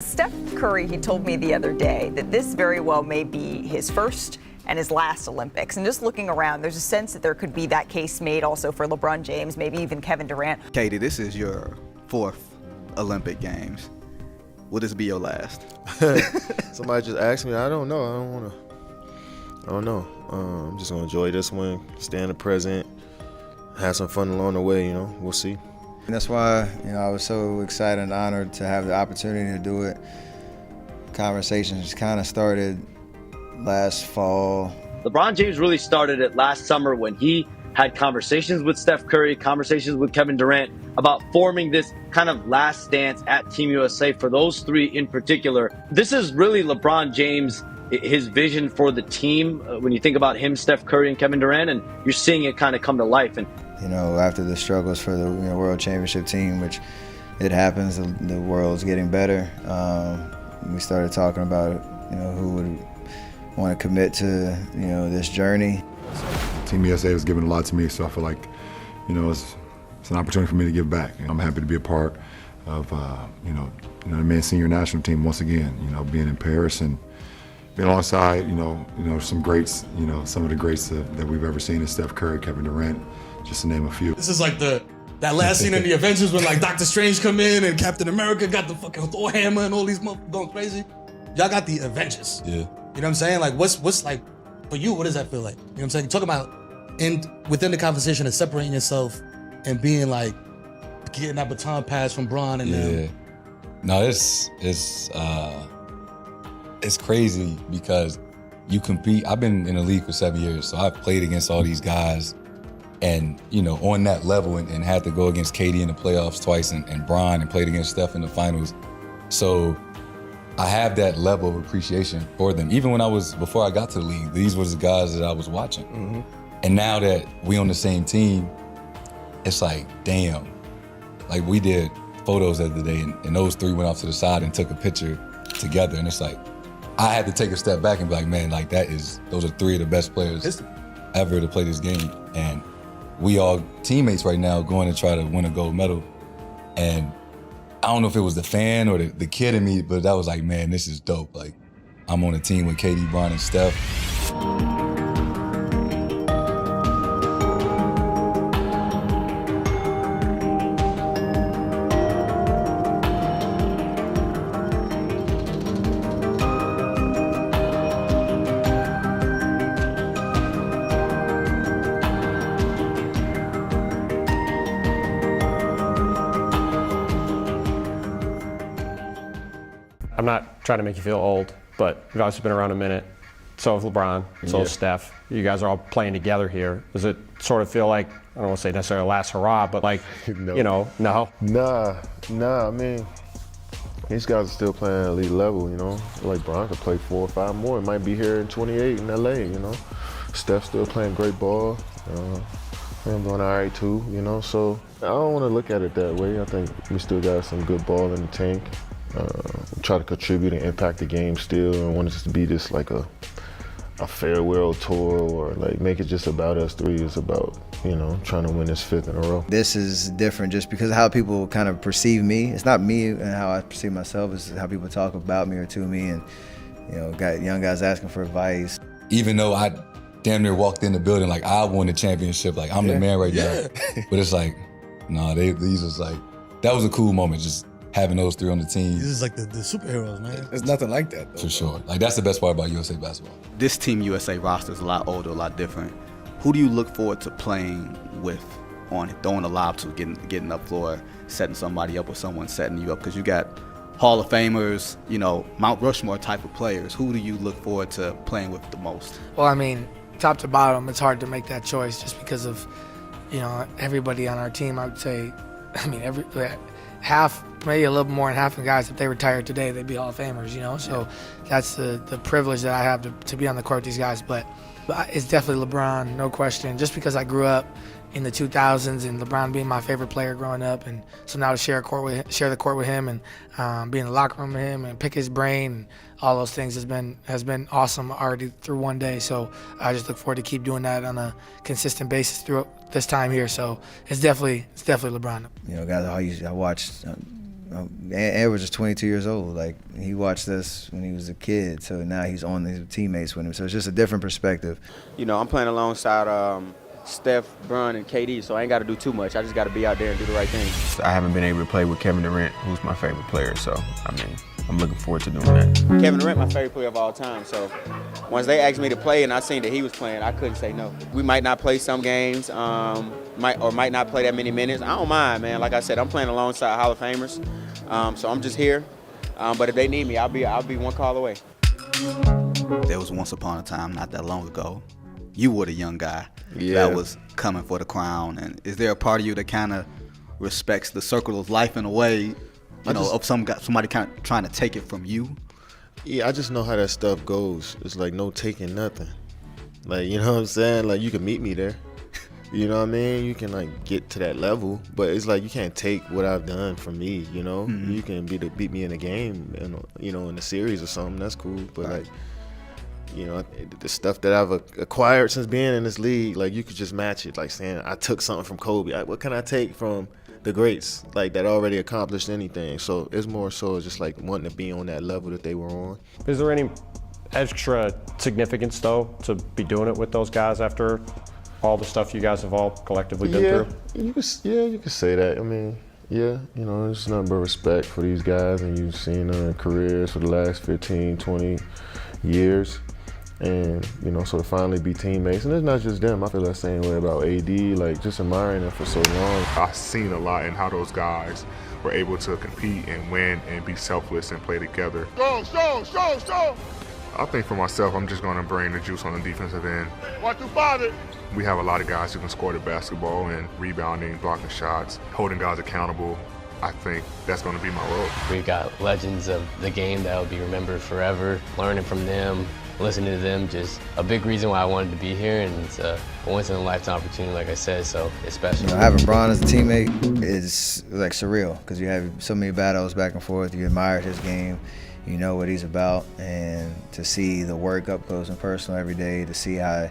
Steph Curry, he told me the other day that this very well may be his first and his last Olympics. And just looking around, there's a sense that there could be that case made also for LeBron James, maybe even Kevin Durant. Katie, this is your 4th Olympic Games. Will this be your last? Somebody just asked me. I don't know. I don't know. I'm just gonna enjoy this one, stay in the present, have some fun along the way. We'll see. And that's why I was so excited and honored to have the opportunity to do it. Conversations kind of started last fall. LeBron James really started it last summer when he had conversations with Steph Curry, conversations with Kevin Durant about forming this kind of last dance at Team USA for those three in particular. This is really LeBron James, his vision for the team when you think about him, Steph Curry, and Kevin Durant, and you're seeing it kind of come to life. And after the struggles for the World Championship team, which it happens, the world's getting better. We started talking about who would want to commit to this journey. Team USA has given a lot to me, so I feel like it's an opportunity for me to give back. I'm happy to be a part of the men's senior national team once again. Being in Paris and being alongside some greats. Some of the greats that we've ever seen is Steph Curry, Kevin Durant, just to name a few. This is like that last scene in the Avengers when like Doctor Strange come in and Captain America got the fucking Thor hammer and all these motherfuckers going crazy. Y'all got the Avengers. Yeah. You know what I'm saying? Like what's like for you? What does that feel like? You know what I'm saying? Talk about within the conversation and separating yourself and being like getting that baton pass from Bron and them. No, it's crazy because you compete. I've been in the league for 7 years, so I've played against all these guys and, on that level and had to go against KD in the playoffs twice and Bron and played against Steph in the finals. So I have that level of appreciation for them. Even before I got to the league, these were the guys that I was watching. Mm-hmm. And now that we on the same team, it's like, damn. Like we did photos the other day and those three went off to the side and took a picture together. And it's like, I had to take a step back and be like, man, like those are three of the best players ever to play this game. And we all teammates right now going to try to win a gold medal. And I don't know if it was the fan or the kid in me, but that was like, man, this is dope. Like, I'm on a team with KD, Bron, and Steph. I'm not trying to make you feel old, but you've obviously been around a minute. So has LeBron, so has Steph. You guys are all playing together here. Does it sort of feel like, I don't want to say necessarily last hurrah, but like, no. Nah. I mean, these guys are still playing at elite level, Like Bron could play 4 or 5 more. It might be here in 28 in LA, Steph's still playing great ball. I'm doing all right too, So I don't want to look at it that way. I think we still got some good ball in the tank. Try to contribute and impact the game still, and want it to be just like a farewell tour or like make it just about us three. It's about trying to win this 5th in a row. This is different just because of how people kind of perceive me. It's not me and how I perceive myself. It's how people talk about me or to me, and got young guys asking for advice. Even though I damn near walked in the building like I won the championship, like I'm the man right now. But it's like, no, these was like, that was a cool moment, just having those three on the team. This is like the superheroes, man. There's nothing like that, though. For sure. Like that's the best part about USA basketball. This Team USA roster is a lot older, a lot different. Who do you look forward to playing with on throwing a lob to, getting up floor, setting somebody up or someone setting you up? Because you got Hall of Famers, Mount Rushmore type of players. Who do you look forward to playing with the most? Well, I mean, top to bottom, it's hard to make that choice just because of, everybody on our team. I would say, half, maybe a little more than half of the guys, if they retired today, they'd be Hall of Famers, So that's the privilege that I have to be on the court with these guys. But it's definitely LeBron, no question. Just because I grew up in the 2000s and LeBron being my favorite player growing up, and so now to share the court with him and be in the locker room with him and pick his brain and all those things has been awesome already through one day. So I just look forward to keep doing that on a consistent basis through this time here. So it's definitely LeBron. Guys, I watched Ed was just 22 years old. Like, he watched us when he was a kid, so now he's on his teammates with him. So it's just a different perspective. You know, I'm playing alongside Steph, Bron, and KD, so I ain't got to do too much. I just got to be out there and do the right thing. I haven't been able to play with Kevin Durant, who's my favorite player, so, I mean, I'm looking forward to doing that. Kevin Durant, my favorite player of all time, so once they asked me to play and I seen that he was playing, I couldn't say no. We might not play some games, might not play that many minutes. I don't mind, man. Like I said, I'm playing alongside Hall of Famers, so I'm just here. But if they need me, I'll be one call away. There was once upon a time, not that long ago, you were the young guy Yeah. that was coming for the crown. And is there a part of you that kind of respects the circle of life in a way, of somebody kind of trying to take it from you? Yeah, I just know how that stuff goes. It's like no taking nothing. Like, you know what I'm saying? Like, you can meet me there. You know what I mean? You can, like, get to that level. But it's like you can't take what I've done from me, you know? Mm-hmm. You can beat me in a game, in a series or something. That's cool. But, Right. like, the stuff that I've acquired since being in this league, like, you could just match it. Like, saying I took something from Kobe. What can I take from the greats, like, that already accomplished anything? So it's more so just, like, wanting to be on that level that they were on. Is there any extra significance, though, to be doing it with those guys after all the stuff you guys have all collectively been through? You could say that. I mean, yeah, there's nothing but respect for these guys, and you've seen their careers for the last 15, 20 years. And, so to finally be teammates, and it's not just them, I feel that same way about AD, like, just admiring them for so long. I've seen a lot in how those guys were able to compete and win and be selfless and play together. Strong. I think for myself, I'm just going to bring the juice on the defensive end. 1 through 5. We have a lot of guys who can score the basketball and rebounding, blocking shots, holding guys accountable. I think that's going to be my role. We've got legends of the game that will be remembered forever. Learning from them, listening to them, just a big reason why I wanted to be here, and it's a once-in-a-lifetime opportunity, like I said, so it's special. Having Bron as a teammate is, like, surreal, because you have so many battles back and forth. You admired his game, you know what he's about, and to see the work up close and personal every day, to see how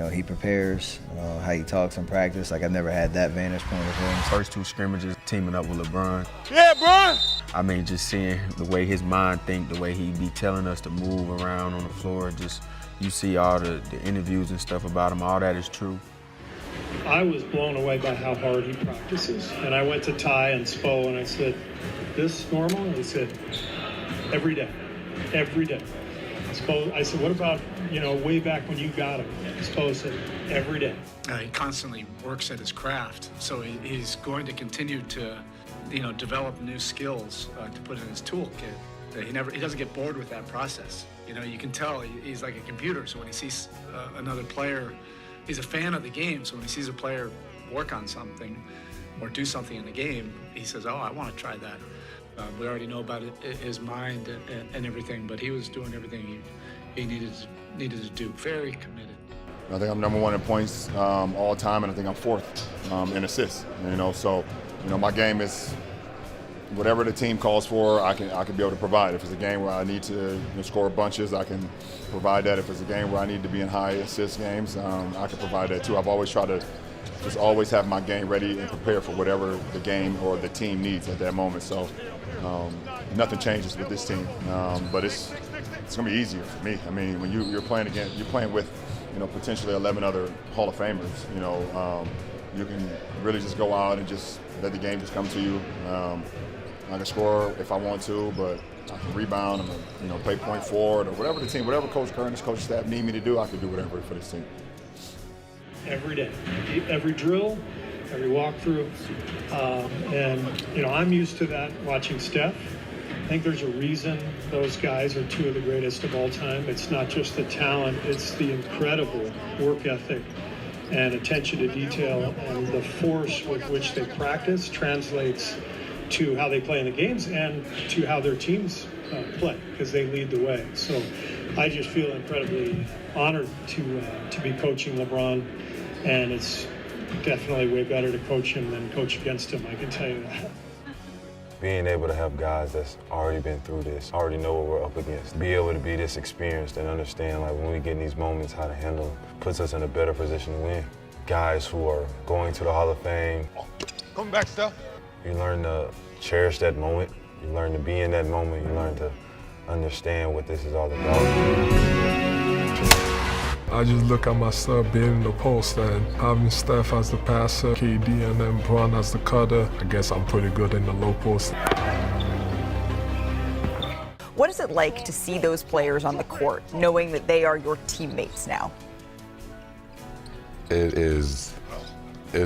he prepares, how he talks in practice. Like, I've never had that vantage point with him. First 2 scrimmages, teaming up with LeBron. Yeah, Bron! I mean, just seeing the way his mind think, the way he be telling us to move around on the floor, just you see all the interviews and stuff about him, all that is true. I was blown away by how hard he practices. And I went to Ty and Spo and I said, this normal? And he said, every day. I said, what about, way back when you got him? Spo said, every day. He constantly works at his craft, so he's going to continue to, develop new skills to put in his toolkit. He doesn't get bored with that process. You can tell he's like a computer, so when he sees another player, he's a fan of the game, so when he sees a player work on something or do something in the game, he says, oh, I want to try that. We already know about his mind and everything, but he was doing everything he needed to do. Very committed. I think I'm number 1 in points all time, and I think I'm 4th in assists. So my game is whatever the team calls for, I can be able to provide. If it's a game where I need to score bunches, I can provide that. If it's a game where I need to be in high assist games, I can provide that too. I've always tried to just always have my game ready and prepared for whatever the game or the team needs at that moment. So nothing changes with this team, but it's going to be easier for me. I mean, when you're playing with potentially 11 other Hall of Famers. You can really just go out and just let the game just come to you. I can score if I want to, but I can rebound and play point forward or whatever whatever Coach Kerr and his coaching staff need me to do, I can do whatever for this team. Every day, every drill, every walkthrough, and I'm used to that watching Steph. I think there's a reason those guys are 2 of the greatest of all time. It's not just the talent, it's the incredible work ethic and attention to detail, and the force with which they practice translates to how they play in the games and to how their teams play, because they lead the way. So I just feel incredibly honored to be coaching LeBron, and it's definitely way better to coach him than coach against him, I can tell you that. Being able to have guys that's already been through this, already know what we're up against, be able to be this experienced and understand, like, when we get in these moments, how to handle them, puts us in a better position to win. Guys who are going to the Hall of Fame. Come back, Steph. You learn to cherish that moment. You learn to be in that moment. You learn to understand what this is all about. I just look at myself being in the post and having Steph as the passer, KD and then Bron as the cutter. I guess I'm pretty good in the low post. What is it like to see those players on the court, knowing that they are your teammates now? It's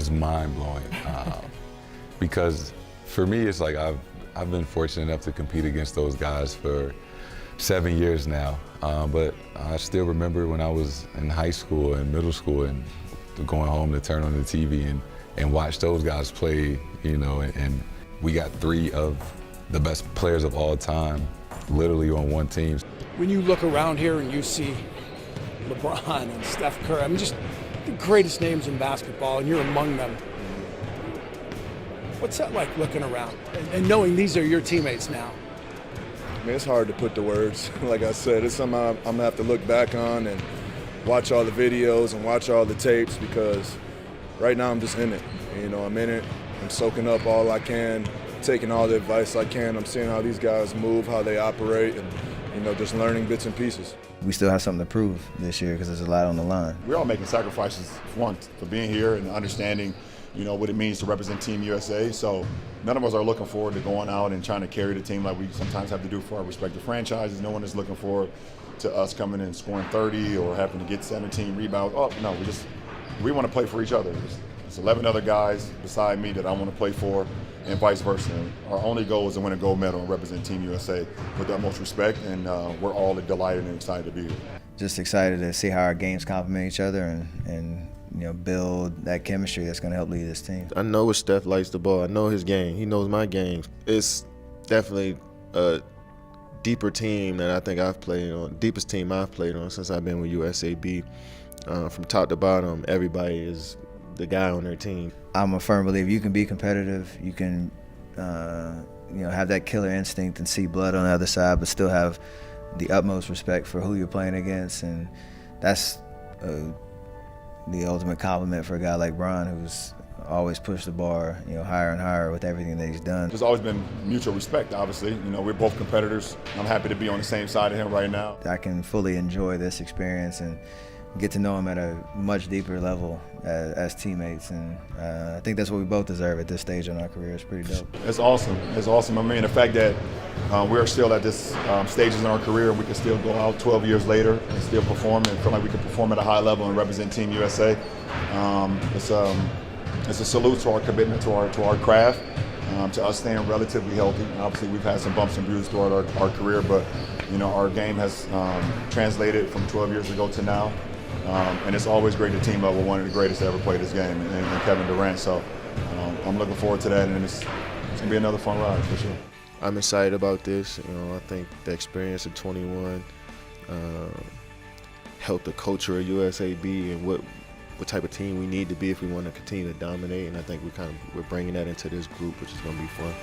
mind-blowing because for me, it's like I've been fortunate enough to compete against those guys for 7 years now. But I still remember when I was in high school and middle school and going home to turn on the TV and watch those guys play, you know, and we got 3 of the best players of all time literally on one team. When you look around here and you see LeBron and Steph Curry, I mean, just the greatest names in basketball, and you're among them. What's that like looking around and knowing these are your teammates now? I mean, it's hard to put the words. Like I said, it's something I'm gonna have to look back on and watch all the videos and watch all the tapes, because right now I'm just in it. You know, I'm in it. I'm soaking up all I can, taking all the advice I can. I'm seeing how these guys move, how they operate, and, you know, just learning bits and pieces. We still have something to prove this year because there's a lot on the line. We're all making sacrifices, one, for being here and understanding, you know, what it means to represent Team USA. So none of us are looking forward to going out and trying to carry the team like we sometimes have to do for our respective franchises. No one is looking forward to us coming in and scoring 30 or having to get 17 rebounds. Oh, no, we want to play for each other. There's 11 other guys beside me that I want to play for, and vice versa. Our only goal is to win a gold medal and represent Team USA with the utmost respect, and we're all delighted and excited to be here. Just excited to see how our games complement each other and you know, build that chemistry that's going to help lead this team. I know what Steph likes the ball. I know his game. He knows my game. It's definitely a deeper team than I think I've played on, deepest team I've played on since I've been with USAB. From top to bottom, everybody is the guy on their team. I'm a firm believer you can be competitive, you can you know, have that killer instinct and see blood on the other side, but still have the utmost respect for who you're playing against, and that's the ultimate compliment for a guy like Bron, who's always pushed the bar, you know, higher and higher with everything that he's done. There's always been mutual respect, obviously. You know, we're both competitors. I'm happy to be on the same side of him right now. I can fully enjoy this experience and get to know him at a much deeper level as teammates, and I think that's what we both deserve at this stage in our career. It's pretty dope. It's awesome. It's awesome. I mean, the fact that we're still at this stages in our career and we can still go out 12 years later and still perform and feel like we can perform at a high level and represent Team USA. It's a salute to our commitment to our craft, to us staying relatively healthy. Obviously, we've had some bumps and bruises throughout our career, but you know, our game has translated from 12 years ago to now. And it's always great to team up with one of the greatest to ever play this game, and Kevin Durant. So I'm looking forward to that, and it's going to be another fun ride for sure. I'm excited about this. You know, I think the experience of 21 helped the culture of USAB and what type of team we need to be if we want to continue to dominate. And I think we're bringing that into this group, which is going to be fun.